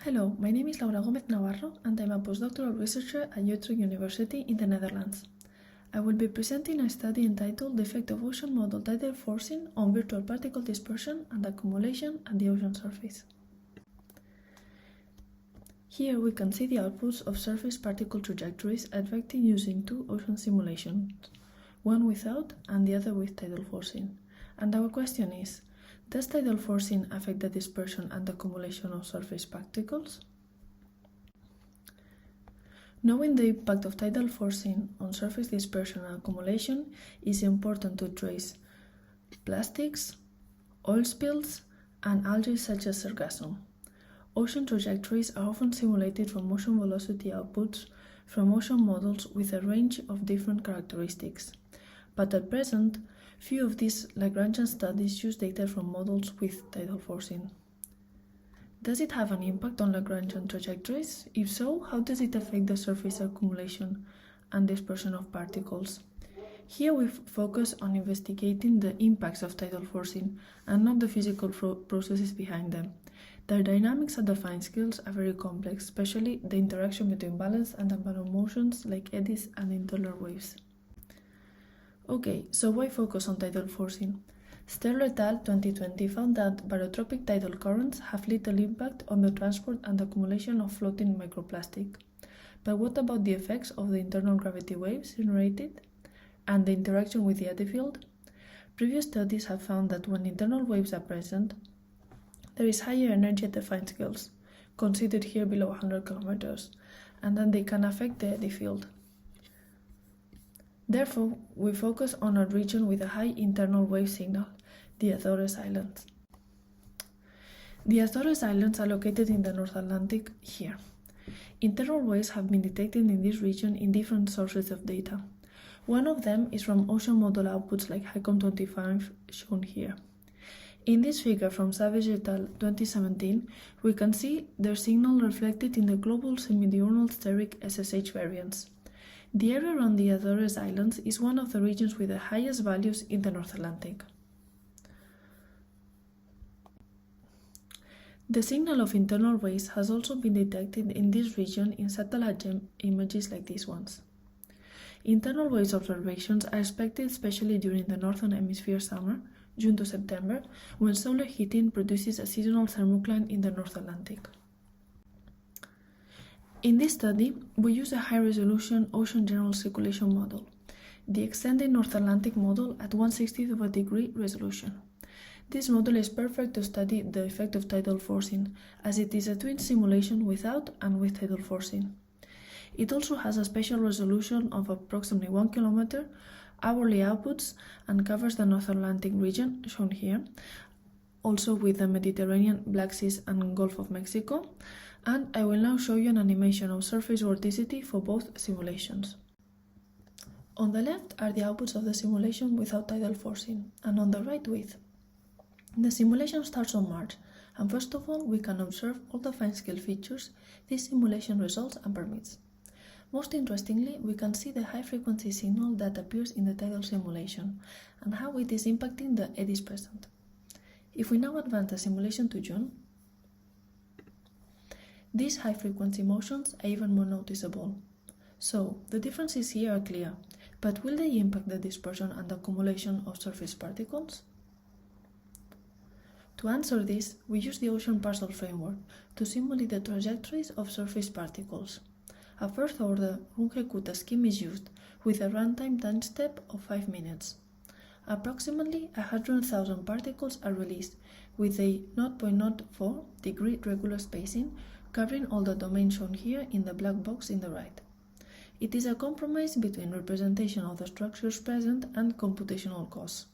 Hello, my name is Laura Gómez Navarro and I'm a postdoctoral researcher at Utrecht University in the Netherlands. I will be presenting a study entitled The Effect of Ocean Model Tidal Forcing on Virtual Particle Dispersion and Accumulation at the Ocean Surface. Here we can see the outputs of surface particle trajectories affected using two ocean simulations, one without and the other with tidal forcing. And our question is, does tidal forcing affect the dispersion and accumulation of surface particles? Knowing the impact of tidal forcing on surface dispersion and accumulation is important to trace plastics, oil spills, and algae such as sargassum. Ocean trajectories are often simulated from ocean velocity outputs from ocean models with a range of different characteristics. But at present, few of these Lagrangian studies use data from models with tidal forcing. Does it have an impact on Lagrangian trajectories? If so, how does it affect the surface accumulation and dispersion of particles? Here we focus on investigating the impacts of tidal forcing and not the physical processes behind them. The dynamics at the fine scales are very complex, especially the interaction between balance and unbalanced motions like eddies and interlar waves. Okay, so why focus on tidal forcing? Sterl et al. 2020 found that barotropic tidal currents have little impact on the transport and accumulation of floating microplastic. But what about the effects of the internal gravity waves generated and the interaction with the eddy field? Previous studies have found that when internal waves are present, there is higher energy at the fine scales, considered here below 100 kilometers, and then they can affect the eddy field. Therefore, we focus on a region with a high internal wave signal, the Azores Islands. The Azores Islands are located in the North Atlantic here. Internal waves have been detected in this region in different sources of data. One of them is from ocean model outputs like HICOM25 shown here. In this figure from Savage et al. 2017, we can see their signal reflected in the global semidiurnal steric SSH variance. The area around the Azores Islands is one of the regions with the highest values in the North Atlantic. The signal of internal waves has also been detected in this region in satellite images like these ones. Internal waves observations are expected especially during the Northern Hemisphere summer, June to September, when solar heating produces a seasonal thermocline in the North Atlantic. In this study, we use a high-resolution ocean general circulation model, the extended North Atlantic model at 1/60th of a degree resolution. This model is perfect to study the effect of tidal forcing, as it is a twin simulation without and with tidal forcing. It also has a spatial resolution of approximately 1 kilometer, hourly outputs, and covers the North Atlantic region, shown here, also with the Mediterranean, Black Sea, and Gulf of Mexico. And I will now show you an animation of surface vorticity for both simulations. On the left are the outputs of the simulation without tidal forcing, and on the right with. The simulation starts on March, and first of all we can observe all the fine-scale features this simulation results and permits. Most interestingly, we can see the high-frequency signal that appears in the tidal simulation, and how it is impacting the eddies present. If we now advance the simulation to June, these high-frequency motions are even more noticeable. So, the differences here are clear, but will they impact the dispersion and accumulation of surface particles? To answer this, we use the ocean parcel framework to simulate the trajectories of surface particles. A first-order Runge-Kutta scheme is used with a runtime time step of 5 minutes. Approximately 100,000 particles are released with a 0.04 degree regular spacing covering all the domains shown here in the black box in the right. It is a compromise between representation of the structures present and computational costs.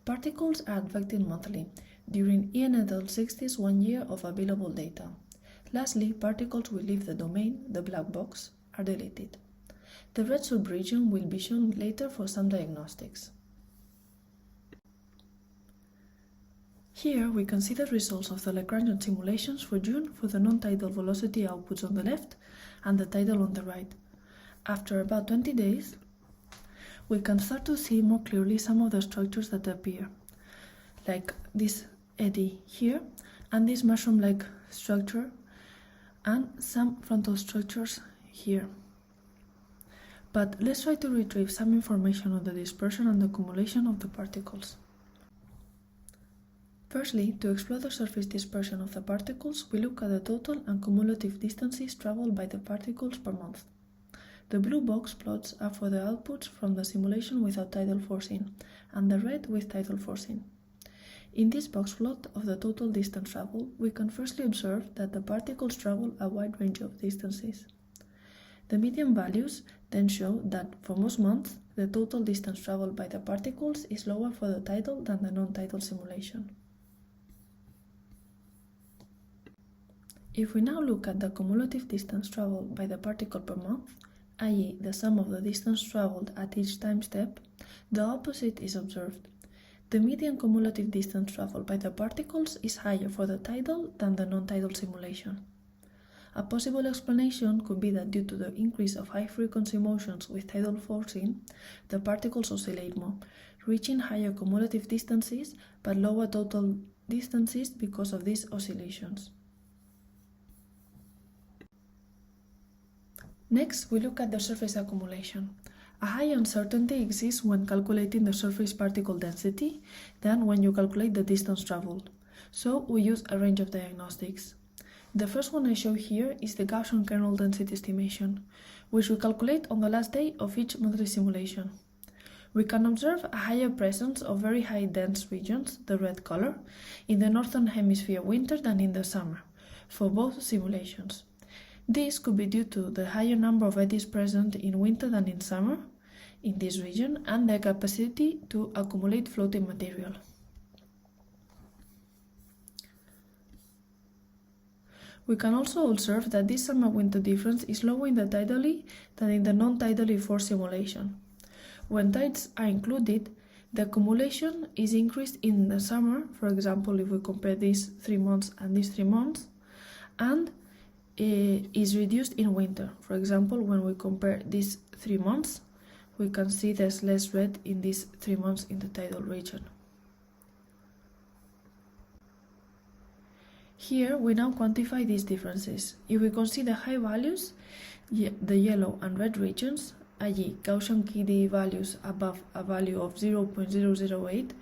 Particles are advected monthly, during Ian et al. 60's 1 year of available data. Lastly, particles will leave the domain, the black box, are deleted. The red subregion will be shown later for some diagnostics. Here we can see the results of the Lagrangian simulations for June for the non-tidal velocity outputs on the left and the tidal on the right. After about 20 days, we can start to see more clearly some of the structures that appear, like this eddy here and this mushroom-like structure and some frontal structures here. But let's try to retrieve some information on the dispersion and accumulation of the particles. Firstly, to explore the surface dispersion of the particles, we look at the total and cumulative distances traveled by the particles per month. The blue box plots are for the outputs from the simulation without tidal forcing, and the red with tidal forcing. In this box plot of the total distance traveled, we can firstly observe that the particles travel a wide range of distances. The median values then show that for most months, the total distance traveled by the particles is lower for the tidal than the non-tidal simulation. If we now look at the cumulative distance traveled by the particle per month, i.e. the sum of the distance traveled at each time step, the opposite is observed. The median cumulative distance traveled by the particles is higher for the tidal than the non-tidal simulation. A possible explanation could be that due to the increase of high-frequency motions with tidal forcing, the particles oscillate more, reaching higher cumulative distances but lower total distances because of these oscillations. Next, we look at the surface accumulation. A high uncertainty exists when calculating the surface particle density than when you calculate the distance traveled. So we use a range of diagnostics. The first one I show here is the Gaussian kernel density estimation, which we calculate on the last day of each monthly simulation. We can observe a higher presence of very high dense regions, the red color, in the northern hemisphere winter than in the summer, for both simulations. This could be due to the higher number of eddies present in winter than in summer in this region and their capacity to accumulate floating material. We can also observe that this summer-winter difference is lower in the tidally than in the non-tidally forced simulation. When tides are included, the accumulation is increased in the summer, for example, if we compare these 3 months and these 3 months, and is reduced in winter. For example, when we compare these 3 months, we can see there's less red in these 3 months in the tidal region. Here we now quantify these differences. If we consider high values, the yellow and red regions, i.e. Gaussian KDE values above a value of 0.008,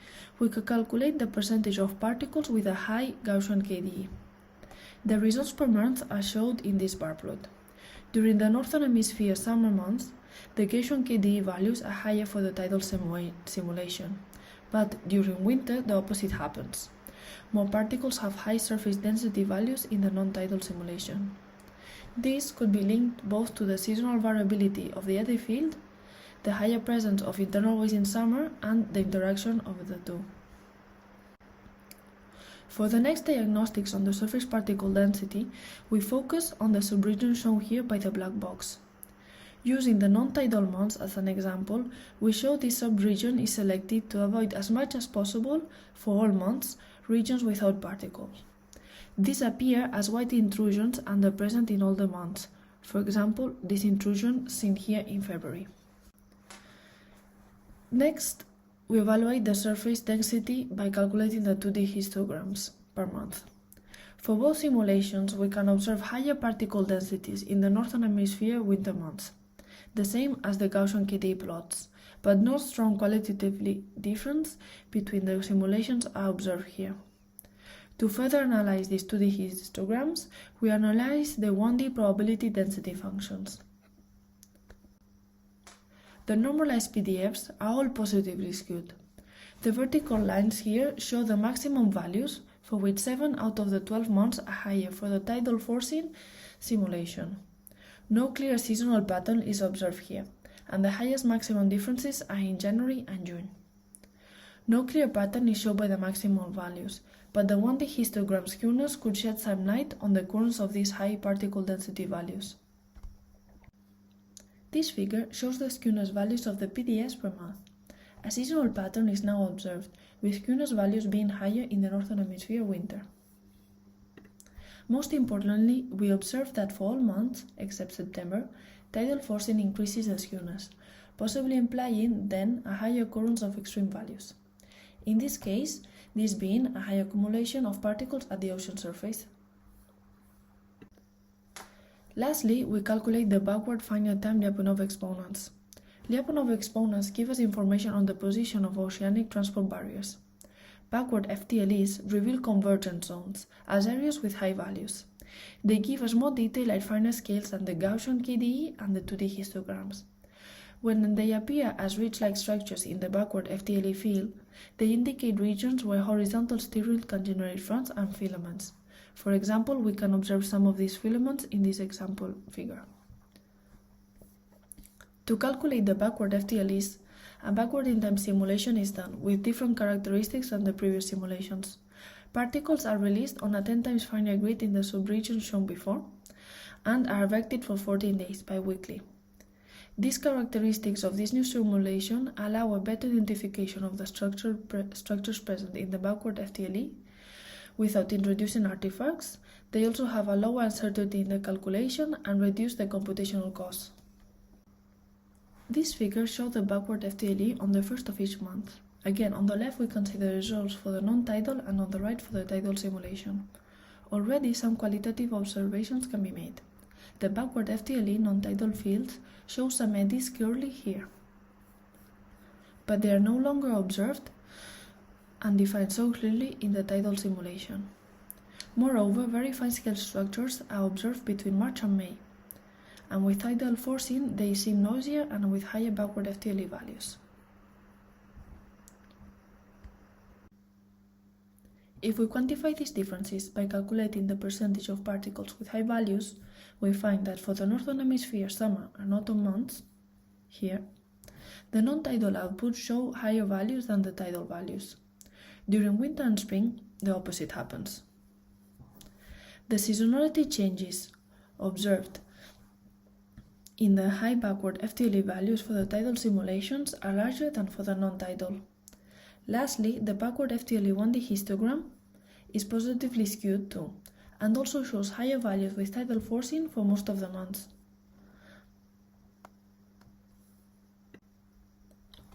we can calculate the percentage of particles with a high Gaussian KDE. The results per month are shown in this bar plot. During the Northern Hemisphere summer months, the Gaussian KDE values are higher for the tidal simulation, but during winter the opposite happens. More particles have high surface density values in the non-tidal simulation. This could be linked both to the seasonal variability of the eddy field, the higher presence of internal waves in summer, and the interaction of the two. For the next diagnostics on the surface particle density, we focus on the subregion shown here by the black box. Using the non-tidal months as an example, we show this subregion is selected to avoid as much as possible, for all months, regions without particles. These appear as white intrusions and are present in all the months. For example, this intrusion seen here in February. Next, we evaluate the surface density by calculating the 2D histograms per month. For both simulations, we can observe higher particle densities in the Northern Hemisphere winter months, the same as the Gaussian KDE plots, but no strong qualitative difference between the simulations are observed here. To further analyze these 2D histograms, we analyze the 1D probability density functions. The normalized PDFs are all positively skewed. The vertical lines here show the maximum values, for which 7 out of the 12 months are higher for the tidal forcing simulation. No clear seasonal pattern is observed here, and the highest maximum differences are in January and June. No clear pattern is shown by the maximum values, but the 1D histogram skewness could shed some light on the occurrence of these high particle density values. This figure shows the skewness values of the PDFs per month. A seasonal pattern is now observed, with skewness values being higher in the Northern Hemisphere winter. Most importantly, we observe that for all months, except September, tidal forcing increases the skewness, possibly implying then a higher occurrence of extreme values. In this case, this being a high accumulation of particles at the ocean surface. Lastly, we calculate the backward finite time Lyapunov exponents. Lyapunov exponents give us information on the position of oceanic transport barriers. Backward FTLEs reveal convergence zones as areas with high values. They give us more detail at finer scales than the Gaussian KDE and the 2D histograms. When they appear as ridge-like structures in the backward FTLE field, they indicate regions where horizontal steroid can generate fronts and filaments. For example, we can observe some of these filaments in this example figure. To calculate the backward FTLEs, a backward-in-time simulation is done with different characteristics than the previous simulations. Particles are released on a 10 times finer grid in the subregion shown before, and are vectored for 14 days biweekly. These characteristics of this new simulation allow a better identification of the structures present in the backward FTLE without introducing artifacts. They also have a lower uncertainty in the calculation and reduce the computational costs. These figures show the backward FTLE on the first of each month. Again, on the left we can see the results for the non-tidal and on the right for the tidal simulation. Already some qualitative observations can be made. The backward FTLE non-tidal fields show some eddies clearly here, but they are no longer observed and defined so clearly in the tidal simulation. Moreover, very fine-scale structures are observed between March and May, and with tidal forcing they seem noisier and with higher backward FTLE values. If we quantify these differences by calculating the percentage of particles with high values, we find that for the Northern Hemisphere summer and autumn months, here, the non-tidal outputs show higher values than the tidal values. During winter and spring, the opposite happens. The seasonality changes observed in the high backward FTLE values for the tidal simulations are larger than for the non-tidal. Lastly, the backward FTLE 1D histogram is positively skewed too, and also shows higher values with tidal forcing for most of the months.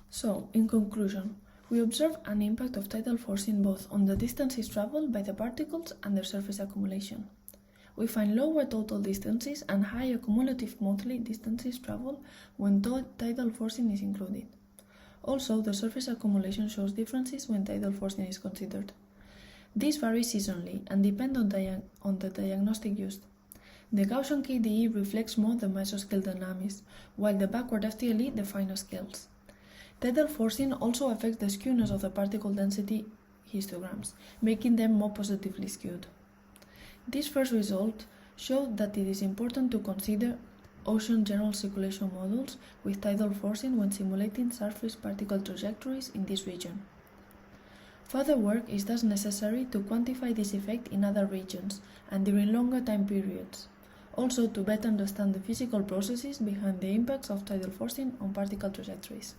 So, in conclusion, we observe an impact of tidal forcing both on the distances traveled by the particles and their surface accumulation. We find lower total distances and higher cumulative monthly distances traveled when tidal forcing is included. Also, the surface accumulation shows differences when tidal forcing is considered. These vary seasonally and depend on the diagnostic used. The Gaussian KDE reflects more the mesoscale dynamics, while the backward FTLE the finer scales. Tidal forcing also affects the skewness of the particle density histograms, making them more positively skewed. This first result showed that it is important to consider ocean general circulation models with tidal forcing when simulating surface particle trajectories in this region. Further work is thus necessary to quantify this effect in other regions and during longer time periods, also to better understand the physical processes behind the impacts of tidal forcing on particle trajectories.